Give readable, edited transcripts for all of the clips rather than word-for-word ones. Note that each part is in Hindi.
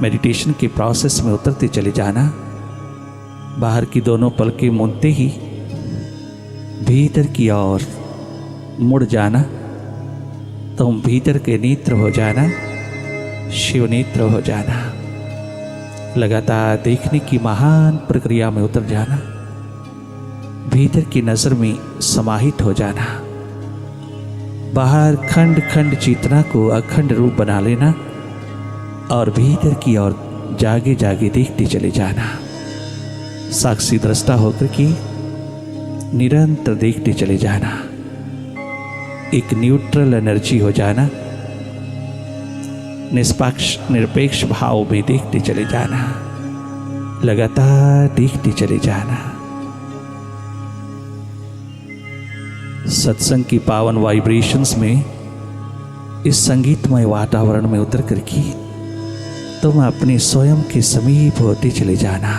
मेडिटेशन के प्रोसेस में उतरते चले जाना। बाहर की दोनों पलकें मूंदते ही भीतर की ओर मुड़ जाना। तुम भीतर के नेत्र हो जाना, शिव नेत्र हो जाना। लगातार देखने की महान प्रक्रिया में उतर जाना। भीतर की नजर में समाहित हो जाना। बाहर खंड खंड चेतना को अखंड रूप बना लेना और भीतर की ओर जागे जागे देखते चले जाना। साक्षी दृष्टा होकर के निरंतर देखते चले जाना। एक न्यूट्रल एनर्जी हो जाना। निष्पक्ष निरपेक्ष भाव में देखते चले जाना। लगातार देखते चले जाना। सत्संग की पावन वाइब्रेशंस में, इस संगीतमय वातावरण में उतर करके तुम अपने स्वयं के समीप होते चले जाना।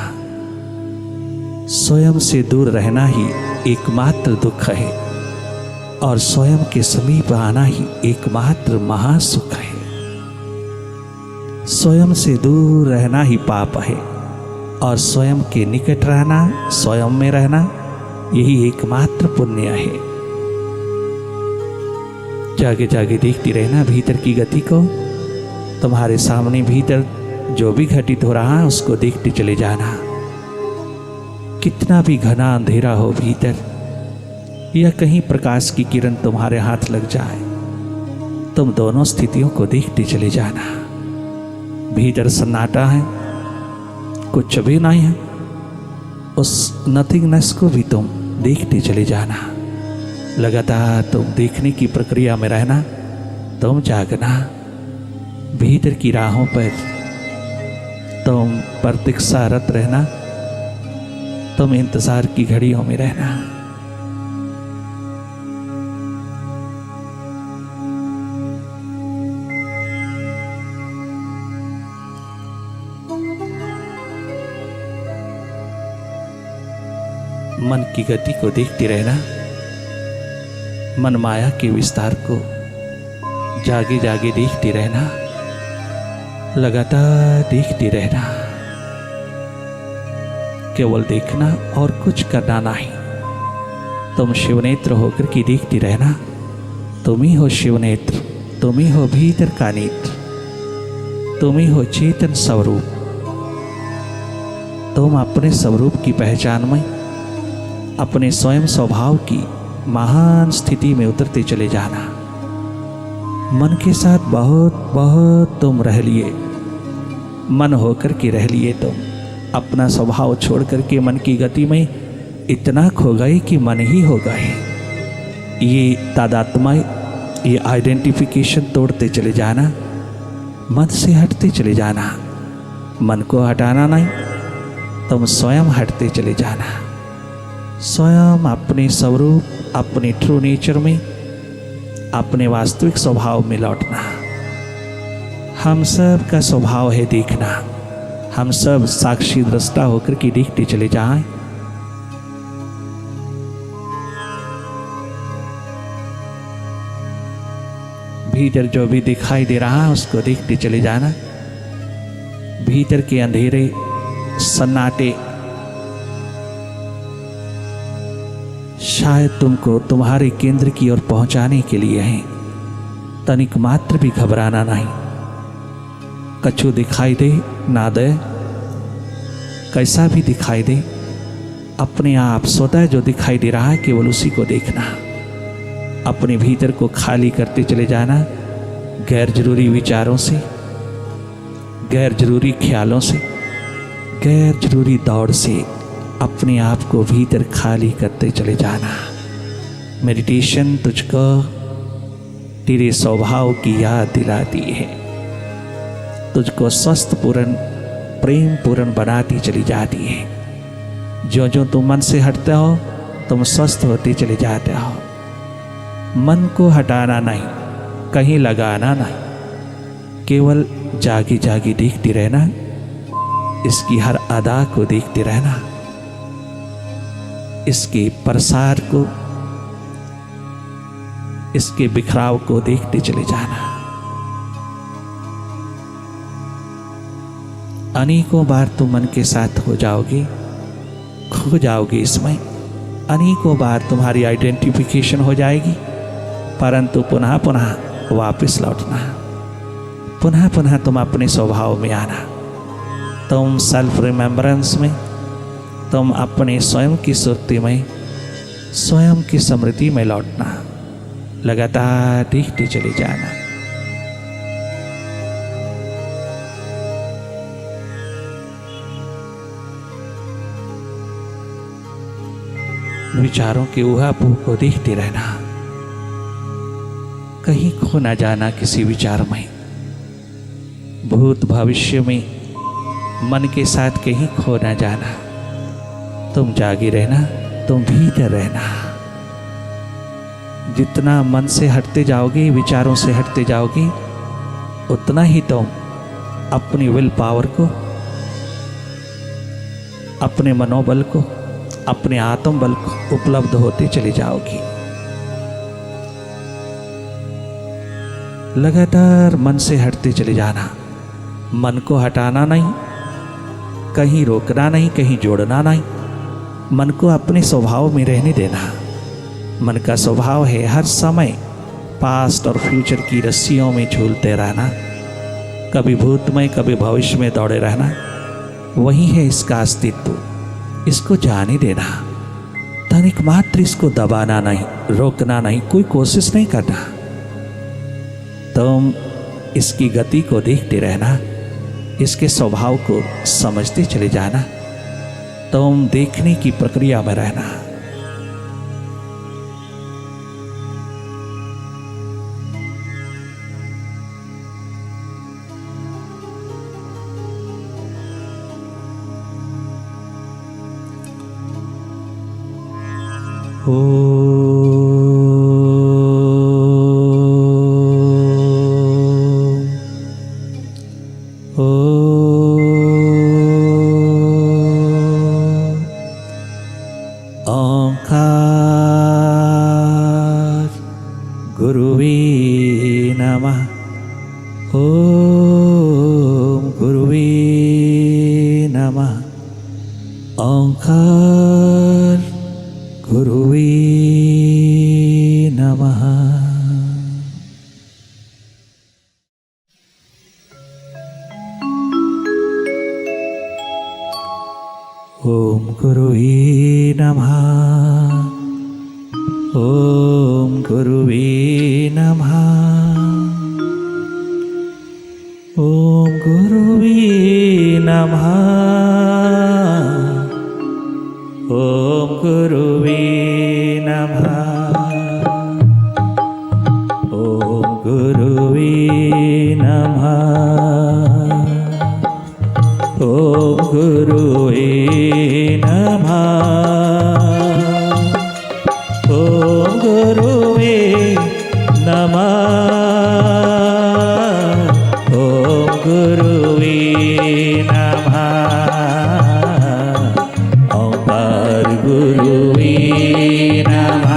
स्वयं से दूर रहना ही एकमात्र दुख है और स्वयं के समीप आना ही एकमात्र महासुख है। स्वयं से दूर रहना ही पाप है और स्वयं के निकट रहना, स्वयं में रहना, यही एकमात्र पुण्य है। जागे जागे देखती रहना भीतर की गति को। तुम्हारे सामने भीतर जो भी घटित हो रहा है उसको देखते चले जाना। कितना भी घना अंधेरा हो भीतर, या कहीं प्रकाश की किरण तुम्हारे हाथ लग जाए, तुम दोनों स्थितियों को देखते चले जाना। भीतर सन्नाटा है, कुछ भी नहीं है, उस नथिंगनेस को भी तुम देखते चले जाना। लगातार तुम देखने की प्रक्रिया में रहना। तुम जागना। भीतर की राहों पर तुम प्रतीक्षारत रहना। तुम इंतजार की घड़ियों में रहना। मन की गति को देखते रहना। मन माया के विस्तार को जागे जागे देखते रहना। लगातार देखते रहना। केवल देखना और कुछ करना नहीं। तुम शिवनेत्र होकर के देखते रहना। तुम ही हो शिवनेत्र, तुम ही हो भीतर का नेत्र, तुम ही हो चेतन स्वरूप। तुम अपने स्वरूप की पहचान में, अपने स्वयं स्वभाव की महान स्थिति में उतरते चले जाना। मन के साथ बहुत बहुत तुम रह लिए, मन होकर के रह लिए। तुम अपना स्वभाव छोड़ करके मन की गति में इतना खो गए कि मन ही हो गए। ये तादात्म्य, ये आइडेंटिफिकेशन तोड़ते चले जाना। मन से हटते चले जाना। मन को हटाना नहीं, तुम स्वयं हटते चले जाना। स्वयं अपने स्वरूप, अपने ट्रू नेचर में, अपने वास्तविक स्वभाव में लौटना। हम सब का स्वभाव है देखना। हम सब साक्षी दृष्टा होकर के देखते चले जाएं। भीतर जो भी दिखाई दे रहा है उसको देखते चले जाना। भीतर के अंधेरे सन्नाटे शायद तुमको तुम्हारे केंद्र की ओर पहुंचाने के लिए हैं। तनिक मात्र भी घबराना नहीं। कछु दिखाई दे ना दे, कैसा भी दिखाई दे, अपने आप स्वतः जो दिखाई दे रहा है केवल उसी को देखना। अपने भीतर को खाली करते चले जाना। गैर जरूरी विचारों से, गैर जरूरी ख्यालों से, गैर जरूरी दौड़ से अपने आप को भीतर खाली करते चले जाना। मेडिटेशन तुझको तेरे स्वभाव की याद दिलाती है, तुझको स्वस्थ पूर्ण, प्रेम पूर्ण बनाती चली जाती है। जो जो तुम मन से हटते हो तुम स्वस्थ होते चले जाते हो। मन को हटाना नहीं, कहीं लगाना नहीं, केवल जागे जागे देखते रहना। इसकी हर अदा को देखते रहना। इसके प्रसार को, इसके बिखराव को देखते चले जाना। अनेकों बार तुम मन के साथ हो जाओगे, खो जाओगे इसमें, अनेकों बार तुम्हारी आइडेंटिफिकेशन हो जाएगी, परंतु पुनः पुनः वापस लौटना, पुनः पुनः तुम अपने स्वभाव में आना, तुम सेल्फ रिमेम्बरेंस में, तुम अपने स्वयं की सुरती में, स्वयं की स्मृति में लौटना, लगातार देखते चले जाना। विचारों के ऊहापोह को देखते रहना, कहीं खो ना जाना किसी विचार में, भूत भविष्य में मन के साथ कहीं खो ना जाना, तुम जागे रहना, तुम भीतर रहना। जितना मन से हटते जाओगे, विचारों से हटते जाओगे, उतना ही तुम अपनी विल पावर को, अपने मनोबल को, अपने आत्मबल को उपलब्ध होते चले जाओगे। लगातार मन से हटते चले जाना, मन को हटाना नहीं, कहीं रोकना नहीं, कहीं जोड़ना नहीं, मन को अपने स्वभाव में रहने देना। मन का स्वभाव है हर समय पास्ट और फ्यूचर की रस्सियों में झूलते रहना, कभी भूत में कभी भविष्य में दौड़े रहना, वही है इसका अस्तित्व। इसको जाने देना, तनिक मात्र इसको दबाना नहीं, रोकना नहीं, कोई कोशिश नहीं करना। तुम इसकी गति को देखते रहना, इसके स्वभाव को समझते चले जाना, तुम देखने की प्रक्रिया में रहना। ओंकार गुरुवे नमः। ओम गुरुवे नमः। ओंकार गुरुवे नमः। ओम गुरुवे नमः। ओम गुरुवे नमः। ओम गुरुवे नमः। ओम गुरुवे नमः। ओम गुरुवे नमः। ओम गुरुवे नमः। ओम गुरुवे नमः। ओम गुरुवे नमः। ओंकार गुरुवे नमः।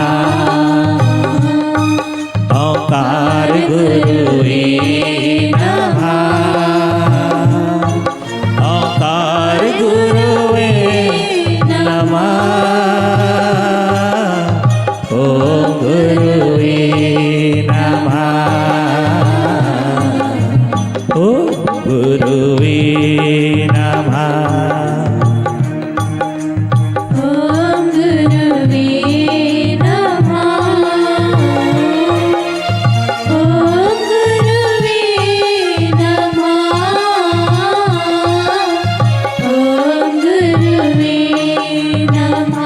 ओंकार गुरुवे नमः। ओंकार गुरुवे नमः। ओम गुरुवे नमः। ओम गुरुवे नमः। ओम गुरुवे नमः। ओम गुरुवे नमः। ओम गुरुवे नमः।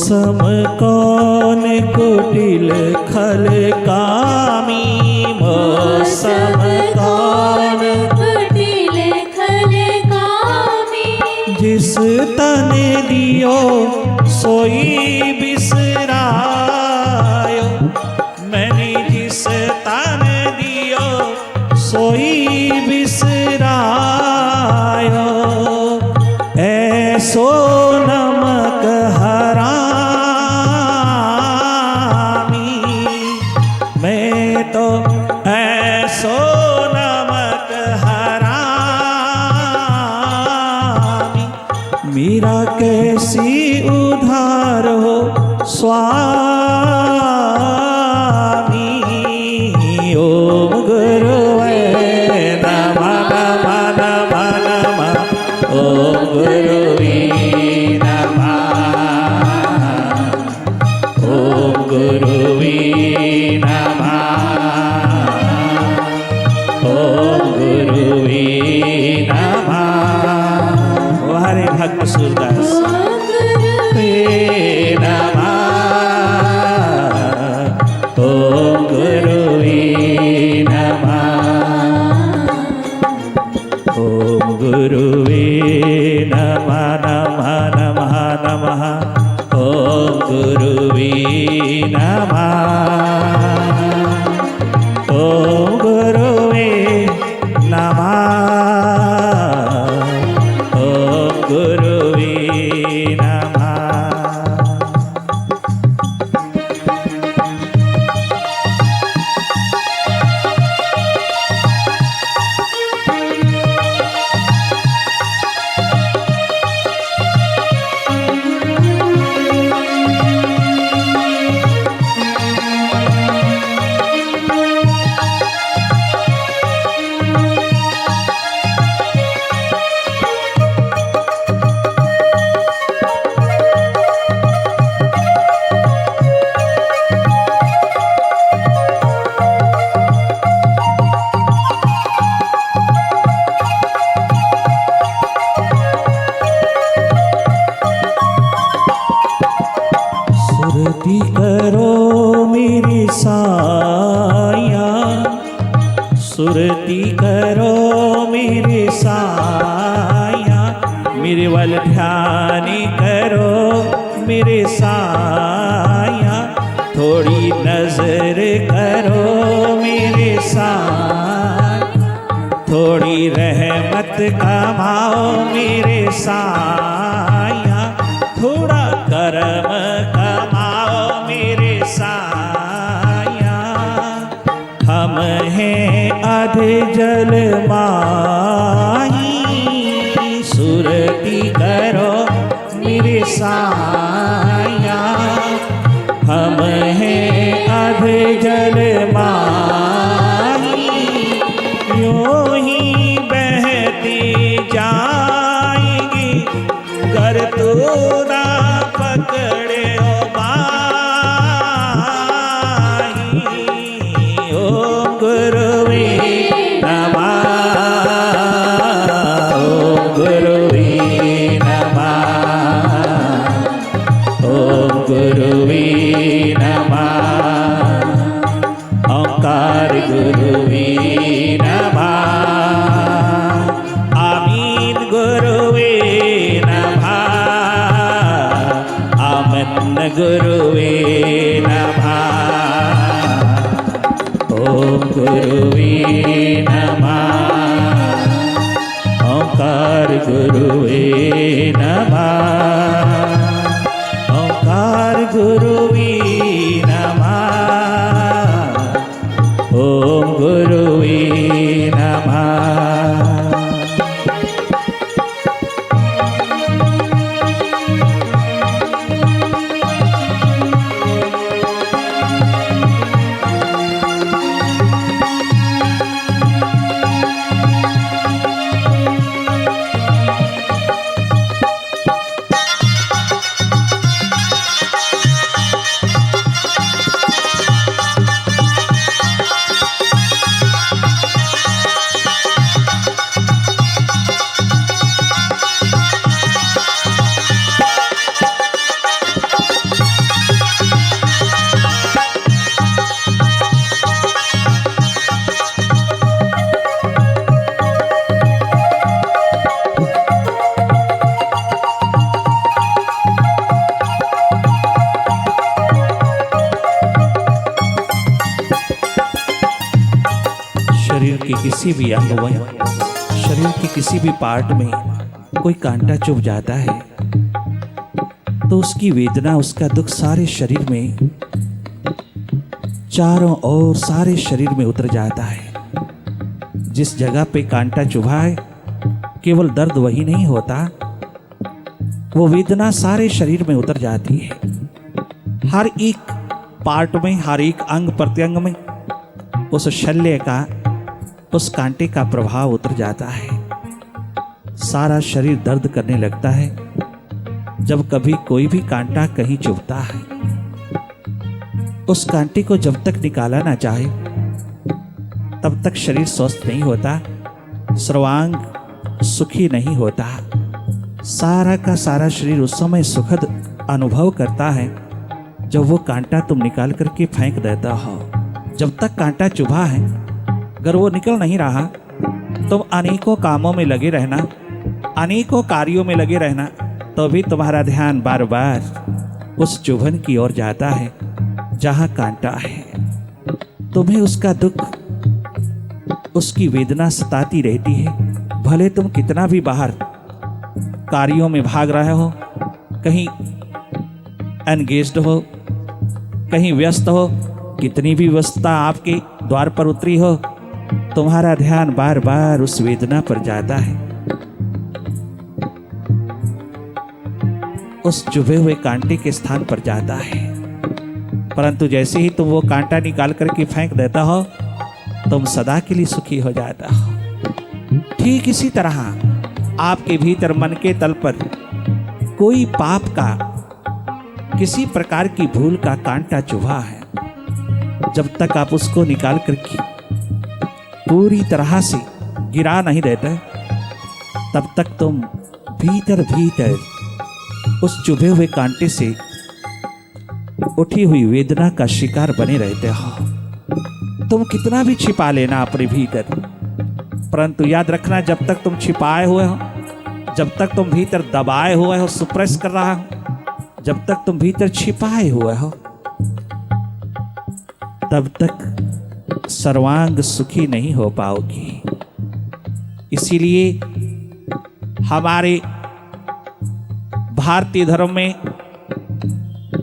सम कौन कुटिल खल कामी, मौसम कौन कुटिल खल कामी, जिस तन दियो सोई बिसरायो, मैंने जिस तन दियो सोई बिसरायो, ऐसो नमक हरामी, मैं तो ऐसो नमक हरामी, मेरा कैसी उधार हो स्वामी। ओम गुरुवे नमः नमः नमः नमः, ओम गुरुवे नमः, ओम गुरुवे नमः, ओम गुरुवे नमः। हरे भक्त सूरदास ओम गुरुवे नमः, ओम गुरुवे नमः, ओम गुरुवे नमः नमः नमः नमः, ओम गुरुवे नमः, ओम गुरुवे नमः, ओम गुरुवे नमः। सुरती करो मेरी साया, सुरती करो मेरी साया, मेरे वल ध्यान करो मेरे साया, थोड़ी नजर करो मेरे साया, थोड़ी रहमत कमाओ मेरे साया, थोड़ा करम कमाओ मेरे साया। हम हैं अध जल माही, सुरती करो मेरे साया, हम हैं अध जल माही, यूं ही बहती जाएगी गर तू ना पकड़े ओ बाही। ओम गुरुवे नमः, ओम गुरुवे नमः, ओम गुरुवे नमः, ओंकार गुरुवे नमः, आमीन गुरुवे नमः, आमन गुरुवे नमः, ओम गुरुवे नमः, ओंकार गुरुवे नमः, ओंकार गुरुवे नमः, ओम गुरुवे नमः। के किसी भी अंग में, शरीर के किसी भी पार्ट में कोई कांटा चुभ जाता है तो उसकी वेदना, उसका दुख सारे शरीर में, चारों ओर सारे शरीर में उतर जाता है। जिस जगह पे कांटा चुभा है केवल दर्द वही नहीं होता, वो वेदना सारे शरीर में उतर जाती है। हर एक पार्ट में, हर एक अंग प्रत्यंग में उस शल्य का, उस कांटे का प्रभाव उतर जाता है। सारा शरीर दर्द करने लगता है जब कभी कोई भी कांटा कहीं चुभता है। उस कांटे को जब तक निकाला ना चाहे तब तक शरीर स्वस्थ नहीं होता, सर्वांग सुखी नहीं होता। सारा का सारा शरीर उस समय सुखद अनुभव करता है जब वो कांटा तुम निकाल करके फेंक देता हो। जब तक कांटा चुभा है, अगर वो निकल नहीं रहा, तुम अनेकों कामों में लगे रहना, अनेकों कार्यों में लगे रहना, तो भी तुम्हारा ध्यान बार बार उस चुभन की ओर जाता है जहां कांटा है। तुम्हें उसका दुख, उसकी वेदना सताती रहती है। भले तुम कितना भी बाहर कार्यों में भाग रहे हो, कहीं एंगेज्ड हो, कहीं व्यस्त हो, कितनी भी व्यस्तता आपके द्वार पर उतरी हो, तुम्हारा ध्यान बार बार उस वेदना पर जाता है, उस चुभे हुए कांटे के स्थान पर जाता है। परंतु जैसे ही तुम वो कांटा निकाल करके फेंक देता हो, तुम सदा के लिए सुखी हो जाता हो। ठीक इसी तरह आपके भीतर मन के तल पर कोई पाप का, किसी प्रकार की भूल का कांटा चुभा है, जब तक आप उसको निकाल करके पूरी तरह से गिरा नहीं देते, तब तक तुम भीतर भीतर उस चुभे हुए कांटे से उठी हुई वेदना का शिकार बने रहते हो। तुम कितना भी छिपा लेना अपने भीतर, परंतु याद रखना, जब तक तुम छिपाए हुए हो, जब तक तुम भीतर दबाए हुए हो, सुप्रेस कर रहा हो, जब तक तुम भीतर छिपाए हुए हो, तब तक सर्वांग सुखी नहीं हो पाओगी। इसीलिए हमारे भारतीय धर्म में,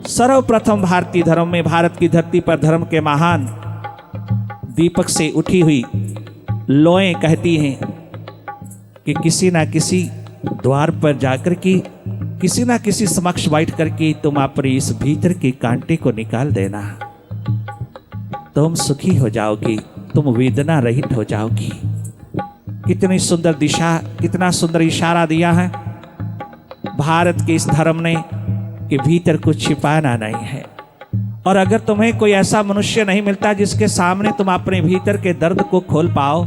सर्वप्रथम भारतीय धर्म में, भारत की धरती पर धर्म के महान दीपक से उठी हुई लोएं कहती हैं कि किसी ना किसी द्वार पर जाकर के, किसी ना किसी समक्ष बैठ करके तुम अपने इस भीतर के कांटे को निकाल देना, तुम सुखी हो जाओगी, तुम वेदना रहित हो जाओगी। कितनी सुंदर दिशा, कितना सुंदर इशारा दिया है भारत के इस धर्म ने कि भीतर कुछ छिपाना नहीं है। और अगर तुम्हें कोई ऐसा मनुष्य नहीं मिलता जिसके सामने तुम अपने भीतर के दर्द को खोल पाओ,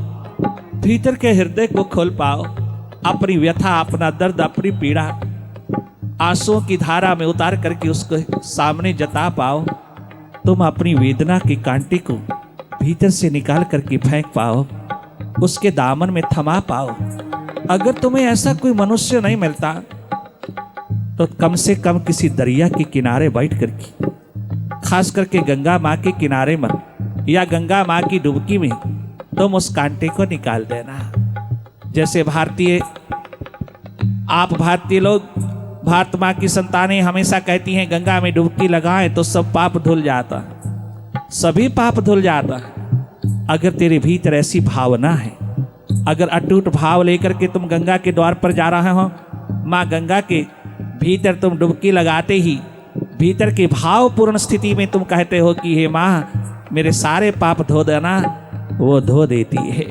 भीतर के हृदय को खोल पाओ, अपनी व्यथा, अपना दर्द, अपनी पीड़ा आंसुओं की धारा में उतार करके उसको सामने जता पाओ, तुम अपनी वेदना के कांटे को भीतर से निकाल करके फेंक पाओ, उसके दामन में थमा पाओ। अगर तुम्हें ऐसा कोई मनुष्य नहीं मिलता तो कम से कम किसी दरिया के किनारे बैठ करके, खास करके गंगा माँ के किनारे में या गंगा माँ की डुबकी में तुम उस कांटे को निकाल देना। जैसे आप भारतीय लोग, भारत माँ की संतानें हमेशा कहती हैं गंगा में डुबकी लगाएं तो सब पाप धुल जाता है, सभी पाप धुल जाता है। अगर तेरे भीतर ऐसी भावना है, अगर अटूट भाव लेकर के तुम गंगा के द्वार पर जा रहे हो, माँ गंगा के भीतर तुम डुबकी लगाते ही भीतर के भावपूर्ण स्थिति में तुम कहते हो कि हे माँ मेरे सारे पाप धो देना, वो धो देती है।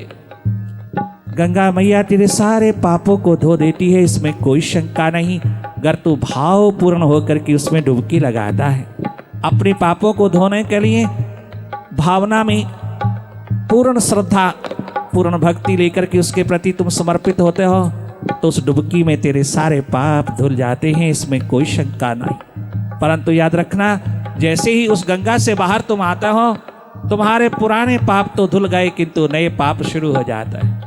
गंगा मैया तेरे सारे पापों को धो देती है, इसमें कोई शंका नहीं। अगर तू भावपूर्ण होकर के उसमें डुबकी लगाता है, अपने पापों को धोने के लिए भावना में पूर्ण श्रद्धा, पूर्ण भक्ति लेकर के उसके प्रति तुम समर्पित होते हो, तो उस डुबकी में तेरे सारे पाप धुल जाते हैं, इसमें कोई शंका नहीं। परंतु याद रखना, जैसे ही उस गंगा से बाहर तुम आते हो, तुम्हारे पुराने पाप तो धुल गए किंतु नए पाप शुरू हो जाता है।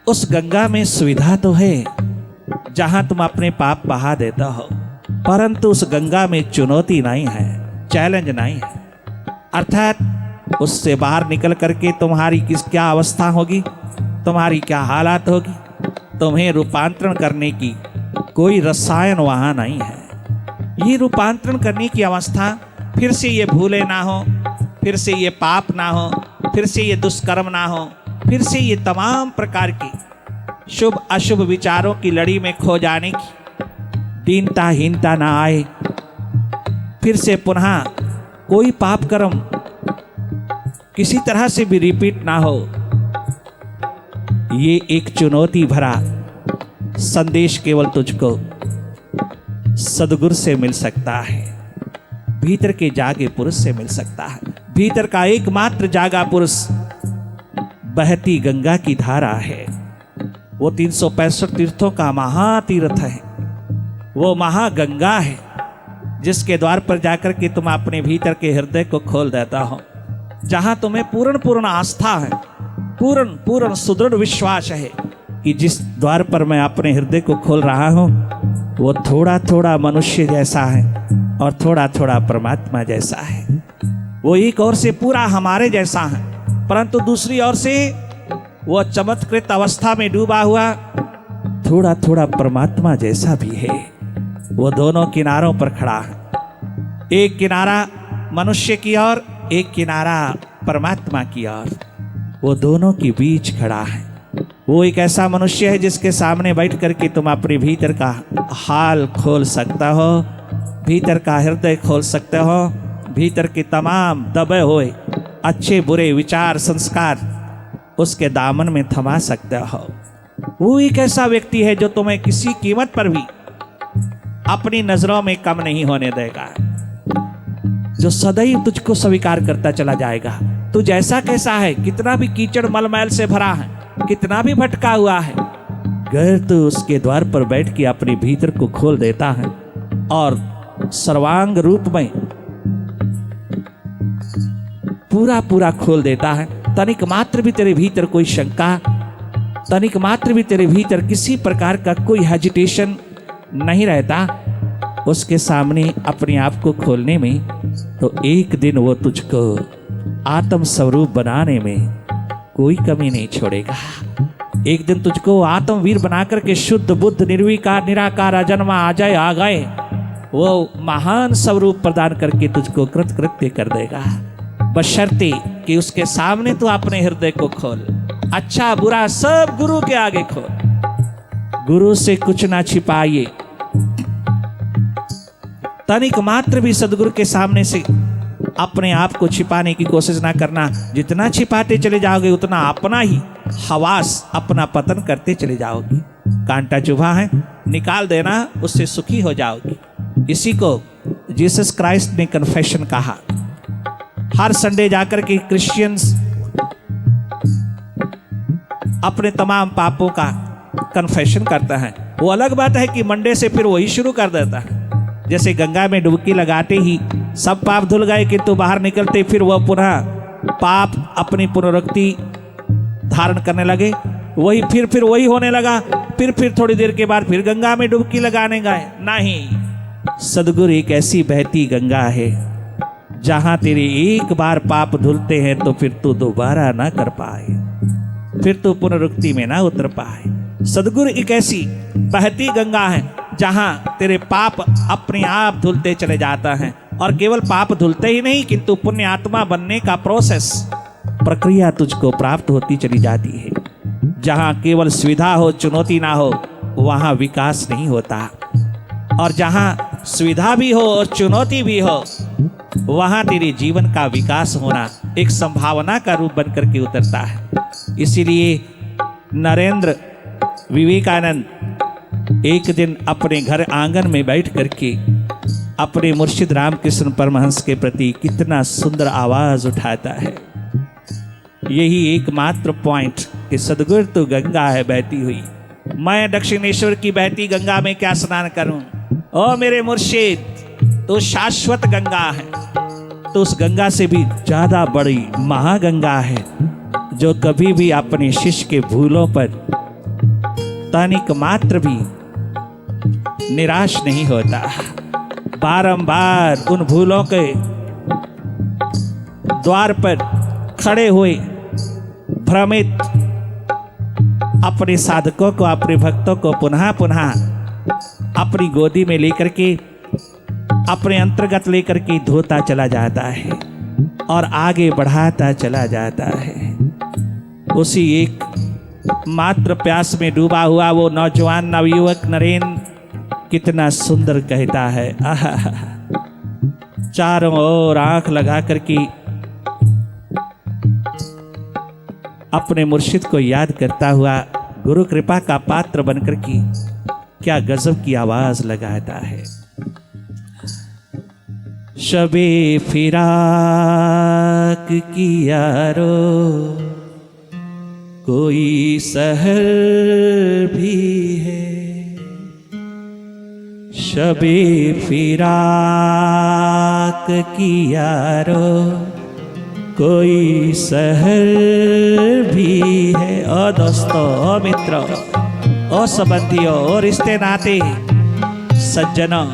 उस गंगा में सुविधा तो है जहां तुम अपने पाप बहा देता हो, परंतु उस गंगा में चुनौती नहीं है, चैलेंज नहीं है। अर्थात उससे बाहर निकल करके तुम्हारी क्या अवस्था होगी, तुम्हारी क्या हालात होगी। तुम्हें रूपांतरण करने की कोई रसायन वहाँ नहीं है। ये रूपांतरण करने की अवस्था, फिर से ये भूले ना हो, फिर से ये पाप ना हो, फिर से ये दुष्कर्म ना हो, फिर से ये तमाम प्रकार की शुभ अशुभ विचारों की लड़ी में खो जाने की दीनता हीनता ना आए, फिर से पुनः कोई पाप कर्म किसी तरह से भी रिपीट ना हो। ये एक चुनौती भरा संदेश केवल तुझको सदगुरु से मिल सकता है, भीतर के जागे पुरुष से मिल सकता है। भीतर का एकमात्र जागा पुरुष बहती गंगा की धारा है। वो 365 तीर्थों का महातीर्थ है, वो महागंगा है, जिसके द्वार पर जाकर के तुम अपने भीतर के हृदय को खोल देता हो, जहां तुम्हें पूर्ण आस्था है, पूर्ण सुदृढ़ विश्वास है कि जिस द्वार पर मैं अपने हृदय को खोल रहा हूं वो थोड़ा थोड़ा मनुष्य जैसा है और थोड़ा थोड़ा परमात्मा जैसा है। वो एक ओर से पूरा हमारे जैसा है, परंतु दूसरी ओर से वो चमत्कृत अवस्था में डूबा हुआ थोड़ा थोड़ा परमात्मा जैसा भी है। वो दोनों किनारों पर खड़ा है, एक किनारा मनुष्य की ओर, एक किनारा परमात्मा की ओर। वो दोनों के बीच खड़ा है। वो एक ऐसा मनुष्य है जिसके सामने बैठ करके तुम अपने भीतर का हाल खोल सकता हो, भीतर का हृदय खोल सकते हो, भीतर के तमाम दबे हुए अच्छे बुरे विचार संस्कार उसके दामन में थमा सकते हो। वो एक ऐसा व्यक्ति है जो तुम्हें किसी कीमत पर भी अपनी नजरों में कम नहीं होने देगा, जो सदैव तुझको स्वीकार करता चला जाएगा। तू जैसा कैसा है, कितना भी कीचड़ मलमैल से भरा है, कितना भी भटका हुआ है, अगर तू उसके द्वार पर बैठ के अपने भीतर को खोल देता है और सर्वांग रूप में पूरा खोल देता है, तनिक मात्र भी तेरे भीतर कोई शंका, तनिक मात्र भी तेरे भीतर किसी प्रकार का कोई हेजिटेशन नहीं रहता उसके सामने अपने आप को खोलने में, तो एक दिन वो तुझको आत्म स्वरूप बनाने में कोई कमी नहीं छोड़ेगा। एक दिन तुझको आत्मवीर बनाकर के शुद्ध बुद्ध निर्विकार निराकार अजन्मा अजय आ गए वो महान स्वरूप प्रदान करके तुझको कृतकृत्य कर देगा, बशर्ते कि उसके सामने तू अपने हृदय को खोल, अच्छा बुरा सब गुरु के आगे खोल। गुरु से कुछ ना छिपाइए, तनिक मात्र भी सदगुरु के सामने से अपने आप को छिपाने की कोशिश ना करना। जितना छिपाते चले जाओगे उतना अपना ही हवास अपना पतन करते चले जाओगे। कांटा चुभा है, निकाल देना, उससे सुखी हो जाओगे। इसी को जीसस क्राइस्ट ने कन्फेशन कहा। हर संडे जाकर के क्रिश्चियंस अपने तमाम पापों का कन्फेशन करता है। वो अलग बात है कि मंडे से फिर वही शुरू कर देता है। जैसे गंगा में डुबकी लगाते ही सब पाप धुल गए, किंतु बाहर निकलते फिर वह पुनः पाप अपनी पुनरुक्ति धारण करने लगे, वही फिर वही होने लगा। फिर थोड़ी देर के बाद फिर गंगा में डुबकी लगाने गए। नहीं, सदगुरु एक ऐसी बहती गंगा है जहां तेरे एक बार पाप धुलते हैं तो फिर तू दोबारा ना कर पाए, फिर तू पुनरुक्ति में ना उतर पाए। सदगुरु एक ऐसी बहती गंगा है जहां तेरे पाप अपने आप धुलते चले जाता है, और केवल पाप धुलते ही नहीं किंतु पुण्य आत्मा बनने का प्रोसेस प्रक्रिया तुझको प्राप्त होती चली जाती है। जहां केवल सुविधा हो चुनौती ना हो वहां विकास नहीं होता, और जहां सुविधा भी हो और चुनौती भी हो वहां तेरे जीवन का विकास होना एक संभावना का रूप बनकर के उतरता है। इसीलिए नरेंद्र विवेकानंद एक दिन अपने घर आंगन में बैठ करके अपने मुर्शिद रामकृष्ण परमहंस के प्रति कितना सुंदर आवाज उठाता है। यही एकमात्र पॉइंट कि सदगुरु तो गंगा है बहती हुई, मैं दक्षिणेश्वर की बहती गंगा में क्या स्नान करूं। ओ मेरे मुर्शिद, तो शाश्वत गंगा है, तो उस गंगा से भी ज्यादा बड़ी महागंगा है जो कभी भी अपने शिष्य के भूलों पर तनिक मात्र भी निराश नहीं होता, बारंबार उन भूलों के द्वार पर खड़े हुए भ्रमित अपने साधकों को, अपने भक्तों को पुनः पुनः अपनी गोदी में लेकर के, अपने अंतर्गत लेकर के धोता चला जाता है और आगे बढ़ाता चला जाता है। उसी एक मात्र प्यास में डूबा हुआ वो नौजवान नवयुवक नरेन कितना सुंदर कहता है, आहा, चारों ओर आंख लगा करके अपने मुर्शिद को याद करता हुआ गुरु कृपा का पात्र बनकर के क्या गजब की आवाज लगाता है। शबे फिराक की यारो कोई सहर भी है, शबे फिराक की यारो कोई सहर भी है। ओ दोस्तों, ओ मित्रों, ओ संबंधियों, ओ रिश्ते नाते सज्जनों,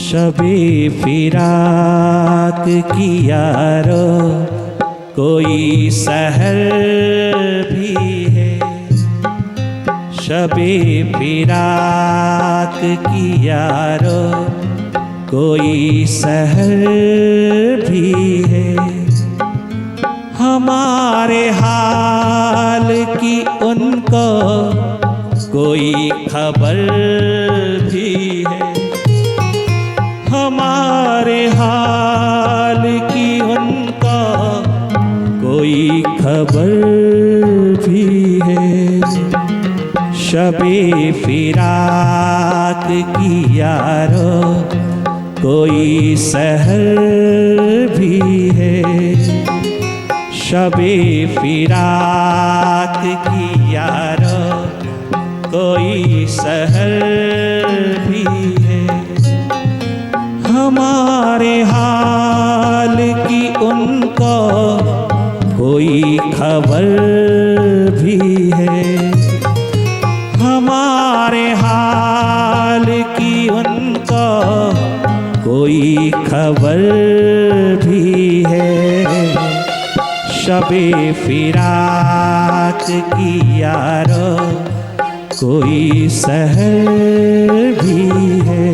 शबे फिराक की यारो कोई सहर भी है, शबे फिराक की यारो कोई सहर भी है। हमारे हाल की उनको कोई खबर भी है, हमारे हाल की उनको कोई खबर भी है। शबे फिराक की यारो कोई सहर भी है, शबे फिराक की यारो कोई सहर भी है। हमारे हाल की उनको कोई खबर भी है, हमारे हाल की उनको कोई खबर भी है। शबे फिराक की यारो कोई सहर भी है।